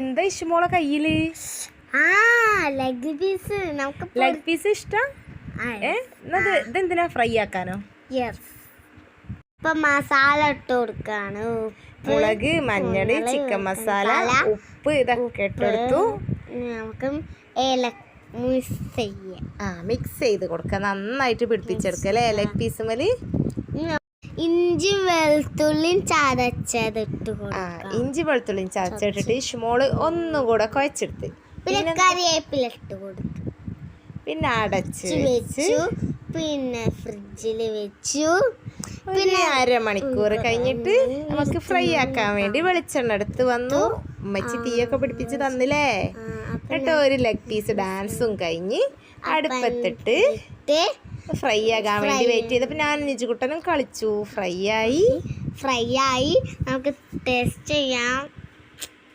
എന്താ ഇഷ്മോളെ കയ്യില്? Leg piece. നമുക്ക് ലെഗ് പീസ് ഇഷ്ടം? ഇതെന്തിനാ ഫ്രൈ ആക്കാനോ? ഇപ്പൊ മസാല ഇട്ട് കൊടുക്കാണ്. മുളക്, മഞ്ഞള്, ചിക്കൻ മസാല, ഉപ്പ് ഇതൊക്കെ ഇട്ടെടുത്തു. നമുക്ക് മിക്സ് ചെയ്ത് കൊടുക്കുക, നന്നായിട്ട് പിടിപ്പിച്ചെടുക്കുക അല്ലേ ലെഗ് പീസ് മേല്. ഇഞ്ചി വെളുത്തുള്ളിയും ചതച്ചതിട്ട് കൊടുക്കുക. ഇഞ്ചി വെളുത്തുള്ളിയും ചതച്ചിട്ടിട്ട് ഇഷ്മോള് ഒന്നുകൂടെ കുഴച്ചെടുത്ത് പിന്നെ കറിവേപ്പില ഇട്ട് കൊടുത്തു. പിന്നെ അടച്ച് വെച്ചു. പിന്നെ ഫ്രിഡ്ജിൽ വെച്ചു. പിന്നെ അരമണിക്കൂർ കഴിഞ്ഞിട്ട് നമുക്ക് ഫ്രൈ ആക്കാൻ വേണ്ടി വെളിച്ചെണ്ണ എടുത്ത് വന്നു. ഉമ്മച്ചി തീയൊക്കെ പിടിപ്പിച്ച് തന്നില്ലേ. എന്നിട്ട് ഒരു ലെഗ് പീസ് ഡാൻസും കഴിഞ്ഞ് അടുപ്പത്തിട്ട് ഫ്രൈ ആകാൻ വേണ്ടി വെയിറ്റ് ചെയ്തപ്പോൾ ഞാൻ നിജുകുട്ടനും കളിച്ചു. ഫ്രൈ ആയി. നമുക്ക് ടേസ്റ്റ് ചെയ്യാം.